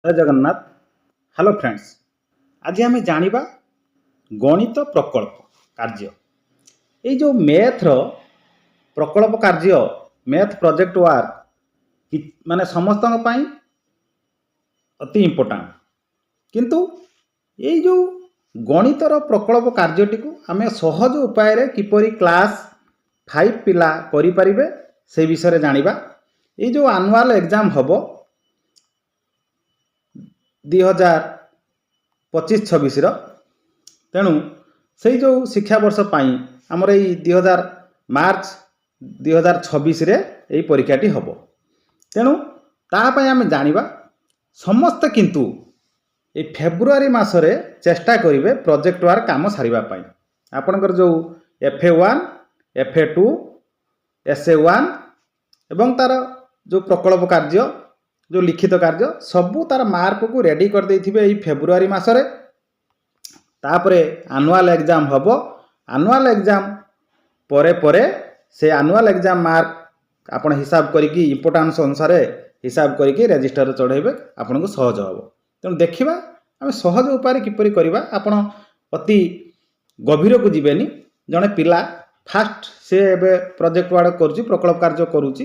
जय Jagannath. Hello friends, आज आम जानिबा गणित प्रकल्प कार्य। ये जो मैथ्र प्रकल्प कार्य मैथ प्रोजेक्ट वर्क माने समस्त अति इम्पोर्टाट, किंतु ये जो गणितर प्रकल्प कार्यटी को आम सहज उपाय किपरि क्लास 5 पिला करि परिबे से विषय जानिबा। ये जो एनुअल एग्जाम हबो 2025-26 तेणु से जो शिक्षा वर्ष आमर ये 2000 मार्च 2026 ये परीक्षाटी हम। तेणु तापाई आम जानिबा समस्त किंतु ये फेब्रुआरी मासरे चेष्टा करेंगे प्रोजेक्ट वर्क काम सारिबा आपणकर जो FA1 FA2 SA1 एवं तार जो प्रकल्प कार्य जो लिखित कार्य सबू तार मार्क को रेडी कर देथिबे एई फेब्रुआरी मासरे। तापरे एनुअल एग्जाम हबो। एनुअल एग्जाम परे परे से एनुअल एग्जाम मार्क आपण हिसाब करिकी इंपोर्टेंस अनुसार हिसाब करिकी रजिस्टर चढ़ेबे आपन को सहज हबो। तेणु देखिबा आम सहज उपाय किपरि करिबा। आपण अति गभीर को जिबेनी। जने पिला फास्ट से एबे प्रोजेक्ट वर्क करूची प्रकल्प कार्य करूची,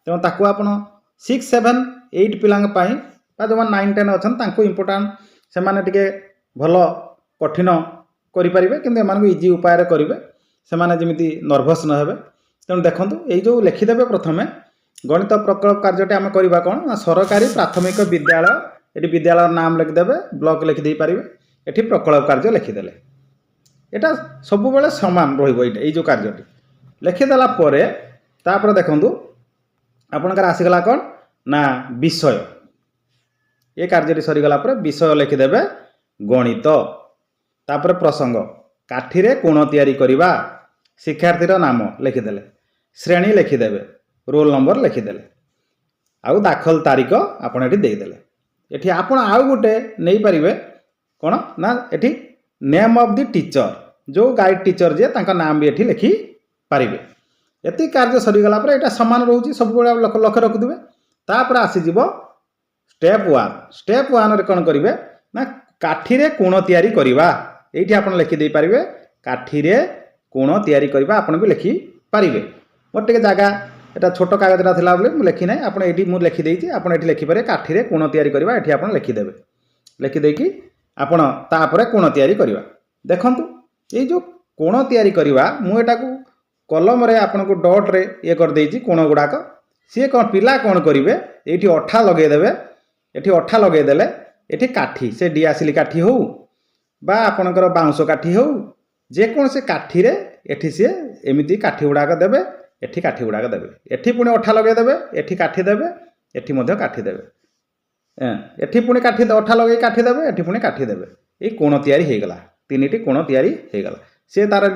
तेणु ताकू आपण 6, 7, 8 पिलांग पाई बा जो 9, 10 अछन तांको इम्पोर्टेंट से माने टिके भलो कठिन करि परिबे, किंतु एमान इजी उपाय रे करिवे से माने जेमिति नर्वस न हेबे। तेणु देखंतु एई जो लिखि देबे प्रथमे गणित प्रकल्प कार्यटे आमे करिबा कोन ना सरकारी प्राथमिक विद्यालय एटी विद्यालय नाम लिखि देबे, ब्लॉक लिखि देई परिबे, एटी प्रकल्प कार्य लिखि देले एटा सब बेले समान रहिबो। एई जो कार्यटी लिखि देला परे तापर देखंतु आपनकर आसीगला कोन ना विषय। ये कार्य सरीगला विषय लिखिदेवे गणित। तापर प्रसंग काठीरे कोण तैयारी करिबा, शिक्षार्थीर नाम लिखिदेले, श्रेणी लिखिदेवे, रोल नंबर लिखिदेले, आउ दाखल तारीख आपन एठी देदेले। एठी आपन आउ गोटे नै परिबे कोन ना एठी नेम ऑफ द टीचर, जो गाइड टीचर जे तांका नाम भी एठी लिखि परिबे। एति कार्य सरीगला एटा समान रहउची सब बेला लक्ष्य रखिदिबे। तापर आसीजिबो स्टेप 1। स्टेप 1 रे कोन करिवे ना काठीरे कोण तैयारी करिबा। एठी आपन लिखि देई परिबे काठीरे कोण तैयारी करिबा, आपन भी लिखि परिबे। मोर टिके जागा एटा छोटो कागजरा थिला बोले मु लिखि नै, आपन एठी मु लिखि देइछि, आपन एठी लिखि पारे काठीरे कोण तैयारी करिबा। एठी आपन लिखि देबे, लिखि देकी आपन तापरे कोण तैयारी करिबा। देखंतु ए जो कोण तैयारी करिबा मु एटा को कलम रे आपन को डॉट रे ये कर देइछि कोण गुडाक। सी कौन पिला कौन करेंगे ये अठा लगेदेवे, ये अठा लगेदेले ये काठी से डिआसिली काठी हो बा आपणकर बाउंस काठी हो जेकोसी काठी रे एठी से एमिति काठी गुड़ाक देवे, एठी काठी गुड़ाक देवे, एठी पुणी अठा लगेदेवे, एठी काठी देवे, एठी मध्य काठी देवे, एठी पुणी काठी अठा लगे काठी देवे, एठी पुणी काठी देवे। ये कोण तैयारी हो गला, 3टी कोण तैयारी हो गला। से तार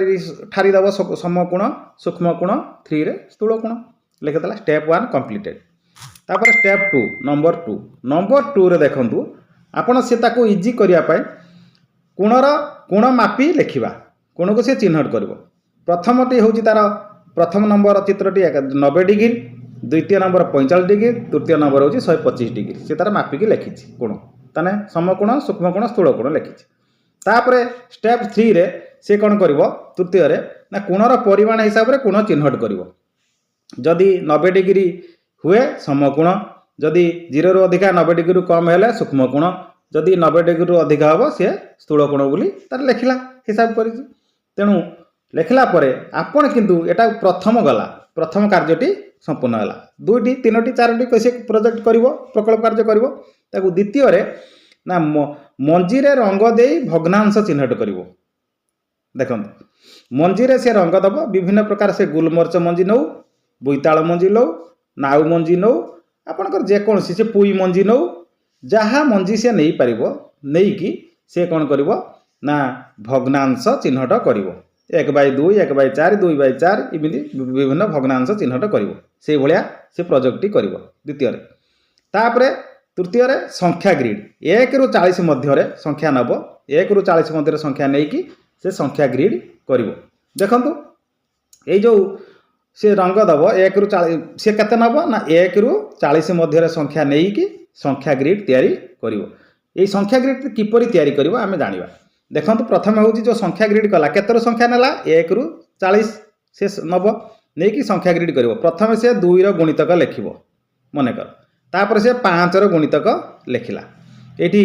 ठारी दब समकोण, सूक्ष्म कोण, 3 रे स्थूल कोण लिखिदेला। Step 1 completed. तापर स्टेप 2 नंबर 2 रे देखंतु आपण से ताको इजी करिया पाए कोण मापी लिखिबा, कोण को से चिन्हट करबो। प्रथमटी होची तार प्रथम नंबर चित्रटी 90 डिग्री, द्वितीय नंबर 45 डिग्री, तृतीय नंबर होची 125 डिग्री। से तार मापी की लिखिछि कोण ताने समकोण, सूक्ष्म कोण, स्थूल कोण लिखिछि। तापरे स्टेप 3 रे से कोन करबो, तृतीय रे ना कोणर परिमाण हिसाब रे कोण चिन्हट करबो। जदि 90 डिग्री हुए समकोण, जदि 0 रु अधिका 90 डिग्री रु कम हेले सूक्ष्म कोण, जदि 90 डिग्री रु अधिका हबो से स्थूल कोण बोली तार लेखिला हिसाब करिछि। तेणु लेखिला परे आपण किंतु एटा प्रथम गला, प्रथम कार्यटी संपूर्ण होला। 2टी 3टी 4टी कैसे प्रोजेक्ट करिवो, प्रकल्प कार्य करिवो। ताकू द्वितीय रे ना मंजी रे रंग देई भग्नांश चिन्हट करिवो। देखंतु मंजी रे से रंग दबो, विभिन्न प्रकार से गुलमर्च मंजी नौ, बोईताल मंजी लो, नाउ मंजी नौ, आपणकर जेकोसी से पुई मंजी नौ, जहाँ मंजी से नहीं पारिबो नहीं कि से कौन करिवो ना भग्नांश चिन्हट करिवो। 1/2, 1/4, 2/4 इमिति विभिन्न भग्नांश चिन्हट करिवो। से भलिया से प्रोजेक्टटी करिवो द्वितीय रे। तापरे तृतीय रे संख्या ग्रिड 1 रु 40 मध्य रे संख्या नबो, 1 रु 40 मध्य रे संख्या नहीं कि से संख्या ग्रिड करिवो। देखंतु ए जो से रंग दब 1 रु 40 से केते नब ना 1 रु 40 मध्य संख्या नहीं कि संख्या ग्रिड तैयारी करिवो। एई संख्या ग्रिड किपरि तैयारी करिवो आमे जानिबा। देखंतु प्रथम होउची जो संख्या ग्रिड कला केतर संख्या नेला 1 रु 40 से नब नै कि संख्या ग्रिड करिवो। प्रथम से 2 रो गुणितक लेखिवो मने कर, तापर से 5 रो गुणितक लेखिला। एठी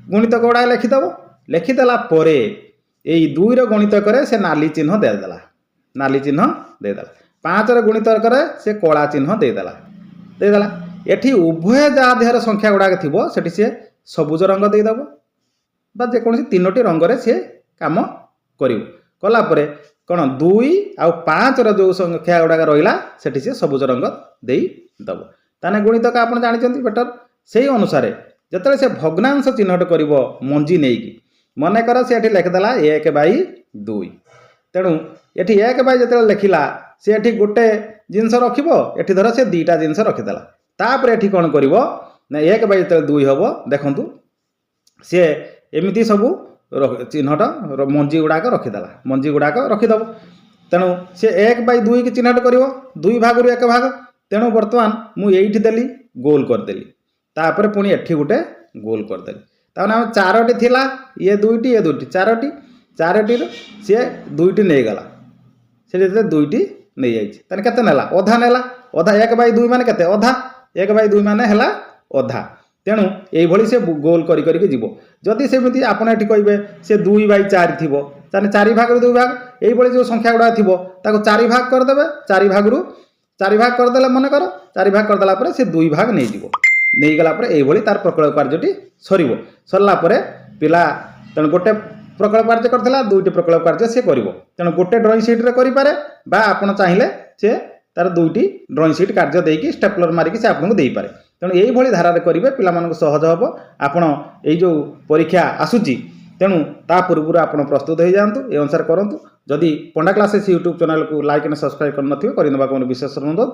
गुणितक गुडा लेखिदबो। लेखिदेला परे एई 2 रो गुणितक रे से नाली चिन्ह दे देला, नाली चिन्ह दे देला। 5 रो गुणितक रे से कला चिन्ह दे देला। एठी उभय जा देहर संख्या गुडा थिबो सेठी से सबुज रंग दे दबो बा जे कोनसी तीनोटी रंग रे से काम करिवो। कला परे कोन 2 आ 5 रो जो संख्या गुडा रहिला सेठी से सबुज रंग देई दबो। ताने गुणितक आपण जानिचंती बेटर। सेही अनुसार जतले से भग्नांश चिन्हट करिवो मंजी नेकी मने कर से एठी लिख देला 1/2। तेणु एठी 1 जतले लिखिला से एठी गोटे जिनस रखिबो, एठी धर से दुईटा जिनस रखिदेला। तापर एठी कोन करिवो ना 1 जतले 2 हबो देखंतु से एमिति सबु चिन्हट मंजी गुड़ाक रखिदेला, मंजी गुड़ाक रखिदबो। तेणु से 1/2 की चिन्हट करिवो 2 भाग रु 1 भाग। तेणु वर्तमान मु एइठी देली गोल करदेली, तापर पुणी एठी गुटे गोल करदेली। ताने हम 4टी थिला ये 2टी ये 2टी 4टी से 2टी नहीं गला से जते 2टी नहीं जाइछि ताने केते नेला अधा नेला। अधा 1/2 माने केते अधा, 1/2 माने हेला अधा। तेणु एई भली से गोल करी करी के जीवो। जदि सेमिति आपण एठी कहबे से 2/4 थिबो ताने 4 भाग रु 2 भाग एई भली जो संख्या गुडा थिबो ताको 4 भाग कर देबे। 4 भाग रु 4 भाग कर देला मने कर 4 भाग कर देला परे से 2 भाग नहीं जीवो। नहीं गला परे एई भली तार प्रकल्प कार्यटी सरीबो। सरला परे पिला तेणु गोटे प्रकल्प कार्य करथिला 2टी प्रकल्प कार्य से करिवो। तेणु गोटे ड्राइंग शीट रे करि पारे बा आपण चाहिले से तार 2टी ड्राइंग शीट कार्य देकी स्टेपलर मारिकी से आपनको देई पारे। तेणु एई भली धारा रे करिवे पिला मानको सहज हबो। आपण एई जो परीक्षा आसुची तेणु ता पूर्व आपण प्रस्तुत हो जातु ए अनुसार करंतु। जदि पंडा क्लासेस यूट्यूब चैनल को लाइक एंड सब्सक्राइब कर नथिबे करि नबा को विशेष अनुरोध।